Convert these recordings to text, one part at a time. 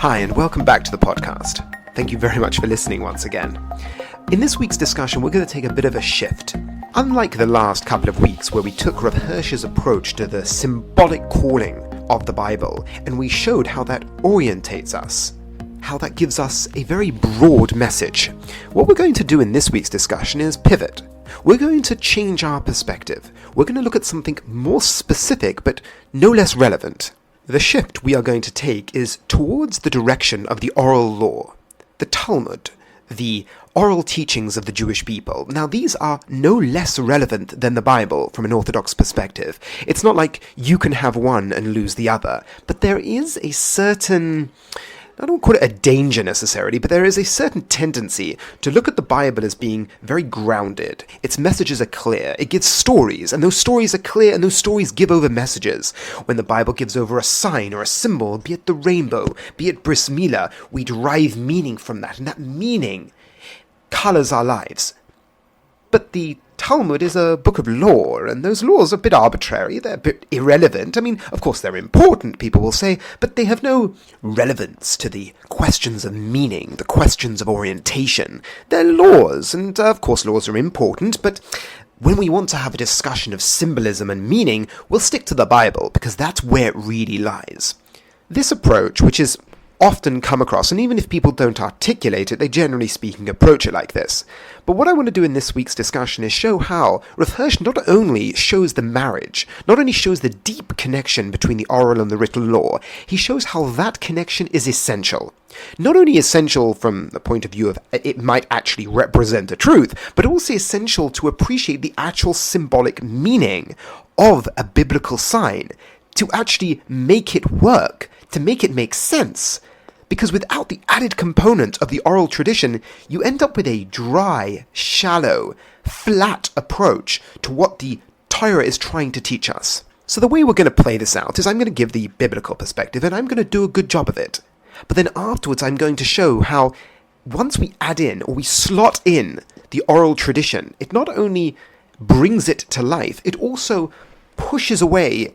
Hi, and welcome back to the podcast. Thank you very much for listening once again. In this week's discussion, we're going to take a bit of a shift. Unlike the last couple of weeks where we took Rav Hirsch's approach to the symbolic calling of the Bible, and we showed how that orientates us, how that gives us a very broad message, what we're going to do in this week's discussion is pivot. We're going to change our perspective. We're going to look at something more specific, but no less relevant. The shift we are going to take is towards the direction of the oral law, the Talmud, the oral teachings of the Jewish people. Now, these are no less relevant than the Bible from an Orthodox perspective. It's not like you can have one and lose the other, but there is a certain, I don't call it a danger necessarily, but there is a certain tendency to look at the Bible as being very grounded. Its messages are clear. It gives stories, and those stories are clear, and those stories give over messages. When the Bible gives over a sign or a symbol, be it the rainbow, be it bris milah, we derive meaning from that, and that meaning colors our lives. But the Talmud is a book of law, and those laws are a bit arbitrary, they're a bit irrelevant. I mean, of course they're important, people will say, but they have no relevance to the questions of meaning, the questions of orientation. They're laws, and of course laws are important, but when we want to have a discussion of symbolism and meaning, we'll stick to the Bible, because that's where it really lies. This approach, which is often come across, and even if people don't articulate it, they generally speaking approach it like this. But what I want to do in this week's discussion is show how Rav Hirsch not only shows the marriage, not only shows the deep connection between the oral and the written law, he shows how that connection is essential. Not only essential from the point of view of it might actually represent a truth, but also essential to appreciate the actual symbolic meaning of a biblical sign, to actually make it work, to make it make sense. Because without the added component of the oral tradition, you end up with a dry, shallow, flat approach to what the Torah is trying to teach us. So the way we're going to play this out is I'm going to give the biblical perspective, and I'm going to do a good job of it. But then afterwards I'm going to show how once we add in, or we slot in, the oral tradition, it not only brings it to life, it also pushes away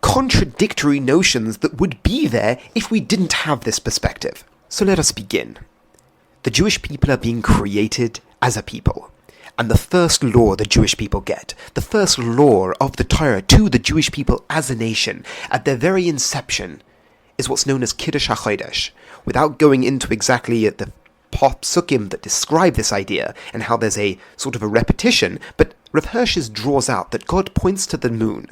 contradictory notions that would be there if we didn't have this perspective. So let us begin. The Jewish people are being created as a people. And the first law the Jewish people get, the first law of the Torah to the Jewish people as a nation, at their very inception, is what's known as Kiddush HaChodesh. Without going into exactly the psukim that describe this idea and how there's a sort of a repetition, but Rav Hirsch draws out that God points to the moon,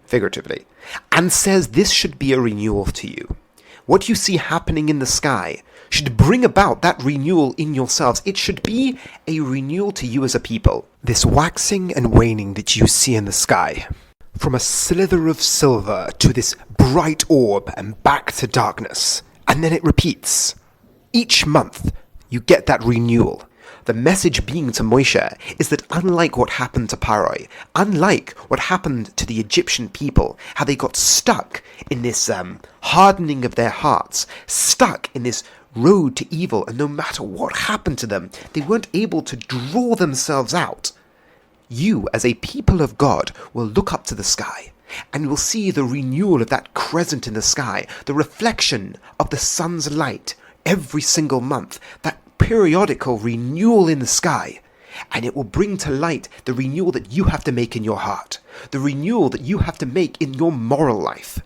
figuratively, and says this should be a renewal to you. What you see happening in the sky should bring about that renewal in yourselves. It should be a renewal to you as a people. This waxing and waning that you see in the sky, from a slither of silver to this bright orb and back to darkness, and then it repeats. Each month you get that renewal. The message being to Moshe is that unlike what happened to Paroi, unlike what happened to the Egyptian people, how they got stuck in this hardening of their hearts, stuck in this road to evil, and no matter what happened to them, they weren't able to draw themselves out. You, as a people of God, will look up to the sky, and will see the renewal of that crescent in the sky, the reflection of the sun's light every single month, that periodical renewal in the sky, and it will bring to light the renewal that you have to make in your heart, the renewal that you have to make in your moral life.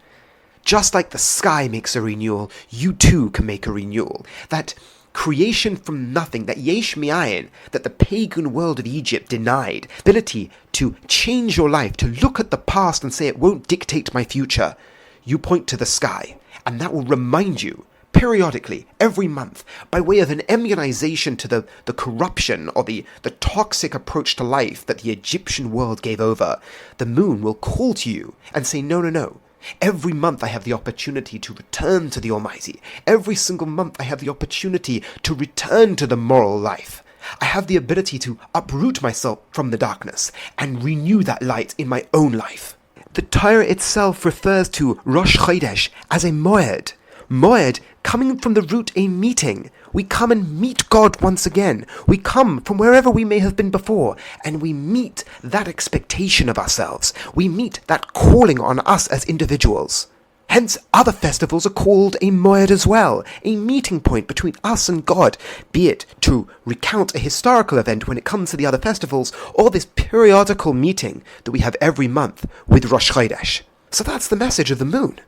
Just like the sky makes a renewal, you too can make a renewal. That creation from nothing, that yesh mi'ayin, that the pagan world of Egypt denied, ability to change your life, to look at the past and say it won't dictate my future, you point to the sky, and that will remind you periodically, every month, by way of an immunization to the corruption or the toxic approach to life that the Egyptian world gave over, the moon will call to you and say, no. Every month I have the opportunity to return to the Almighty. Every single month I have the opportunity to return to the moral life. I have the ability to uproot myself from the darkness and renew that light in my own life. The Torah itself refers to Rosh Chodesh as a moed. Moed coming from the root a meeting. We come and meet God once again. We come from wherever we may have been before, and we meet that expectation of ourselves. We meet that calling on us as individuals. Hence, other festivals are called a moed as well, a meeting point between us and God, be it to recount a historical event when it comes to the other festivals, or this periodical meeting that we have every month with Rosh Chodesh. So that's the message of the moon.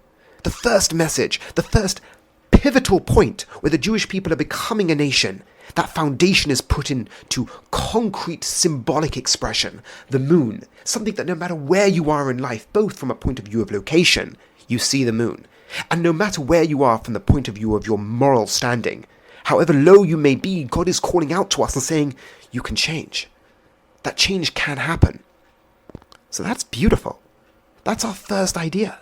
The first message, the first pivotal point where the Jewish people are becoming a nation. That foundation is put into concrete symbolic expression. The moon, something that no matter where you are in life, both from a point of view of location, you see the moon. And no matter where you are from the point of view of your moral standing, however low you may be, God is calling out to us and saying, you can change. That change can happen. So that's beautiful. That's our first idea.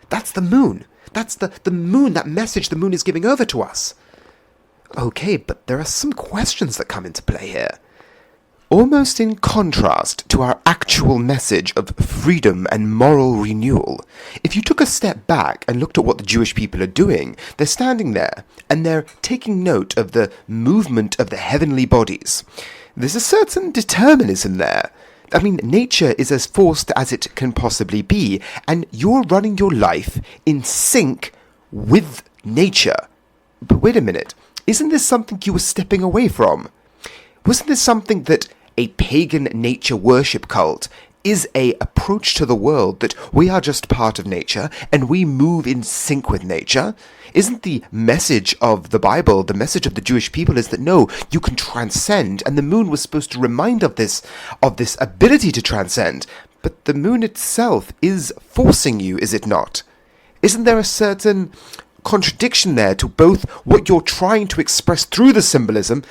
That's the moon. That's the moon, that message the moon is giving over to us. Okay, but there are some questions that come into play here. Almost in contrast to our actual message of freedom and moral renewal, if you took a step back and looked at what the Jewish people are doing, they're standing there and they're taking note of the movement of the heavenly bodies. There's a certain determinism there. I mean, nature is as forced as it can possibly be, and you're running your life in sync with nature. But wait a minute, isn't this something you were stepping away from? Wasn't this something that a pagan nature worship cult is a approach to the world, that we are just part of nature and we move in sync with nature? Isn't the message of the Bible, the message of the Jewish people, is that no, you can transcend, and the moon was supposed to remind of this ability to transcend, but the moon itself is forcing you, is it not? Isn't there a certain contradiction there to both what you're trying to express through the symbolism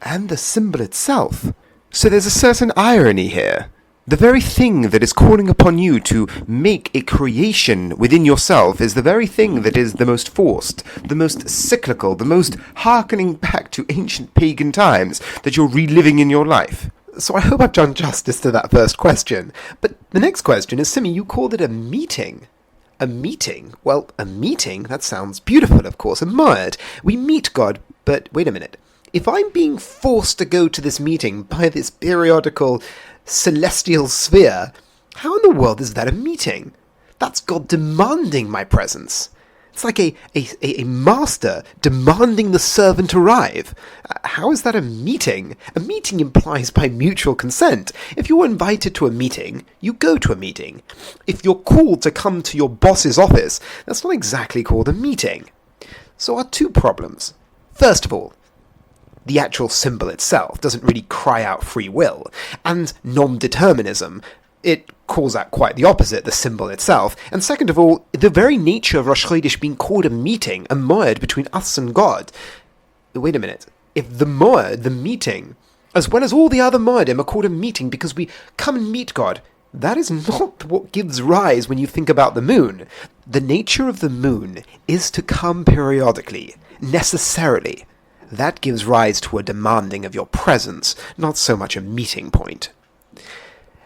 and the symbol itself? So there's a certain irony here. The very thing that is calling upon you to make a creation within yourself is the very thing that is the most forced, the most cyclical, the most hearkening back to ancient pagan times that you're reliving in your life. So I hope I've done justice to that first question. But the next question is, Simi, you called it a meeting. A meeting? Well, a meeting, that sounds beautiful, of course, a moed. We meet God, but wait a minute. If I'm being forced to go to this meeting by this periodical celestial sphere, how in the world is that a meeting? That's God demanding my presence. It's like a master demanding the servant arrive. How is that a meeting? A meeting implies by mutual consent. If you're invited to a meeting, you go to a meeting. If you're called to come to your boss's office, that's not exactly called a meeting. So our two problems. First of all, the actual symbol itself doesn't really cry out free will, and non-determinism. It calls out quite the opposite, the symbol itself. And second of all, the very nature of Rosh Chodesh being called a meeting, a moed between us and God. Wait a minute. If the moed, the meeting, as well as all the other moedim are called a meeting because we come and meet God, that is not what gives rise when you think about the moon. The nature of the moon is to come periodically, necessarily. That gives rise to a demanding of your presence, not so much a meeting point.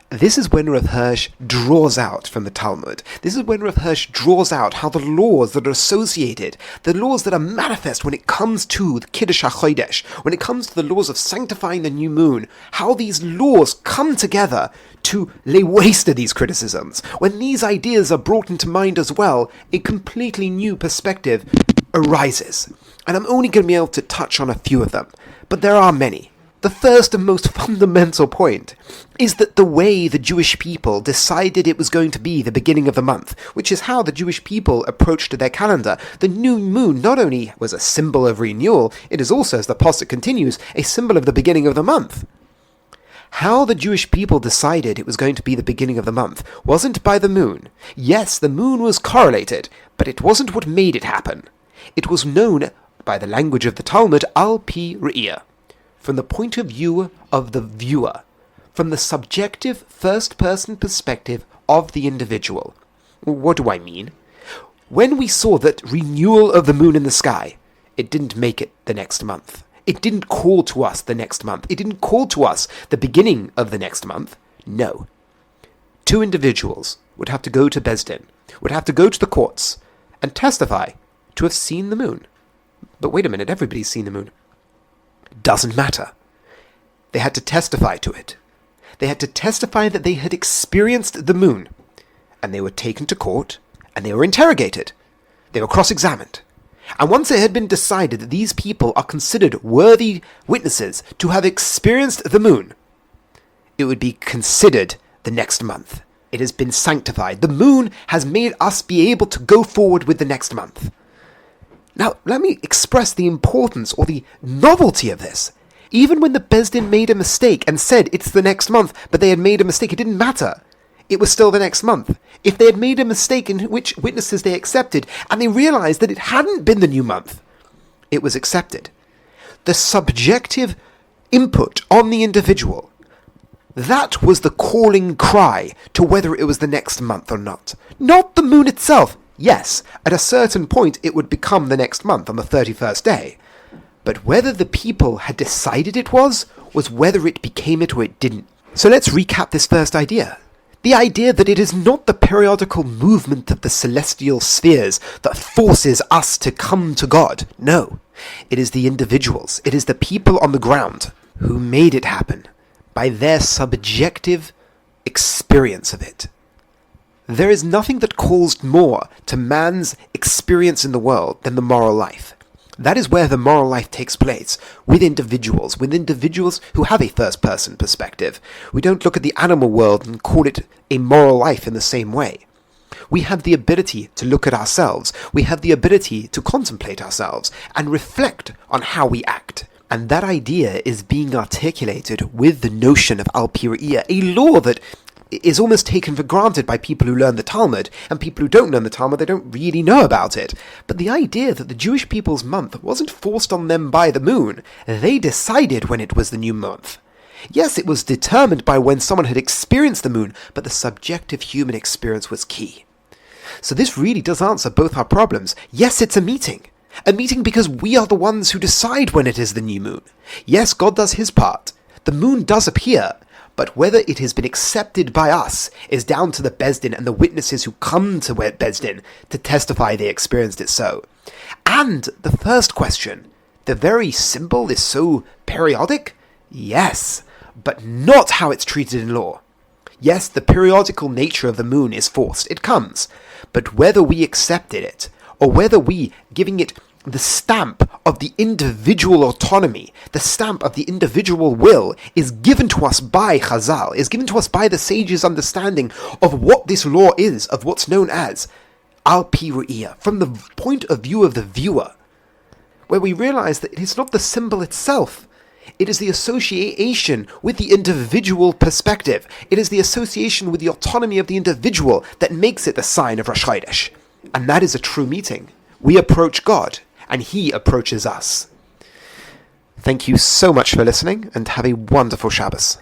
This is when Rav Hirsch draws out from the Talmud. This is when Rav Hirsch draws out how the laws that are associated, the laws that are manifest when it comes to the Kiddush HaChodesh, when it comes to the laws of sanctifying the new moon, how these laws come together to lay waste to these criticisms. When these ideas are brought into mind as well, a completely new perspective arises. And I'm only going to be able to touch on a few of them, but there are many. The first and most fundamental point is that the way the Jewish people decided it was going to be the beginning of the month, which is how the Jewish people approached their calendar, the new moon not only was a symbol of renewal, it is also, as the Pasuk continues, a symbol of the beginning of the month. How the Jewish people decided it was going to be the beginning of the month wasn't by the moon. Yes, the moon was correlated, but it wasn't what made it happen. It was known by the language of the Talmud, al pi re'iyah, from the point of view of the viewer, from the subjective first-person perspective of the individual. What do I mean? When we saw that renewal of the moon in the sky, it didn't make it the next month. It didn't call to us the next month. It didn't call to us the beginning of the next month. No. Two individuals would have to go to Bezdin, would have to go to the courts, and testify to have seen the moon. But wait a minute, everybody's seen the moon. Doesn't matter. They had to testify to it. They had to testify that they had experienced the moon. And they were taken to court, and they were interrogated. They were cross-examined. And once it had been decided that these people are considered worthy witnesses to have experienced the moon, it would be considered the next month. It has been sanctified. The moon has made us be able to go forward with the next month. Now, let me express the importance or the novelty of this. Even when the Beis Din made a mistake and said it's the next month, but they had made a mistake, it didn't matter. It was still the next month. If they had made a mistake in which witnesses they accepted, and they realized that it hadn't been the new month, it was accepted. The subjective input on the individual, that was the calling cry to whether it was the next month or not. Not the moon itself. Yes, at a certain point it would become the next month on the 31st day. But whether the people had decided it was whether it became it or it didn't. So let's recap this first idea. The idea that it is not the periodical movement of the celestial spheres that forces us to come to God. No, it is the individuals, it is the people on the ground who made it happen by their subjective experience of it. There is nothing that calls more to man's experience in the world than the moral life. That is where the moral life takes place, with individuals who have a first-person perspective. We don't look at the animal world and call it a moral life in the same way. We have the ability to look at ourselves. We have the ability to contemplate ourselves and reflect on how we act. And that idea is being articulated with the notion of al-piriyah, a law that is almost taken for granted by people who learn the Talmud, and people who don't learn the Talmud, they don't really know about it. But the idea that the Jewish people's month wasn't forced on them by the moon, they decided when it was the new month. Yes, it was determined by when someone had experienced the moon, but the subjective human experience was key. So this really does answer both our problems. Yes, it's a meeting. A meeting because we are the ones who decide when it is the new moon. Yes, God does his part. The moon does appear. But whether it has been accepted by us is down to the Beis Din and the witnesses who come to Beis Din to testify they experienced it so. And the first question, the very symbol is so periodic? Yes, but not how it's treated in law. Yes, the periodical nature of the moon is forced. It comes. But whether we accepted it, or whether we, giving it the stamp of the individual autonomy, the stamp of the individual will, is given to us by Chazal, is given to us by the sages' understanding of what this law is, of what's known as al-piriyah, from the point of view of the viewer, where we realize that it is not the symbol itself, it is the association with the individual perspective, it is the association with the autonomy of the individual that makes it the sign of Rosh Chodesh. And that is a true meeting. We approach God, and he approaches us. Thank you so much for listening, and have a wonderful Shabbos.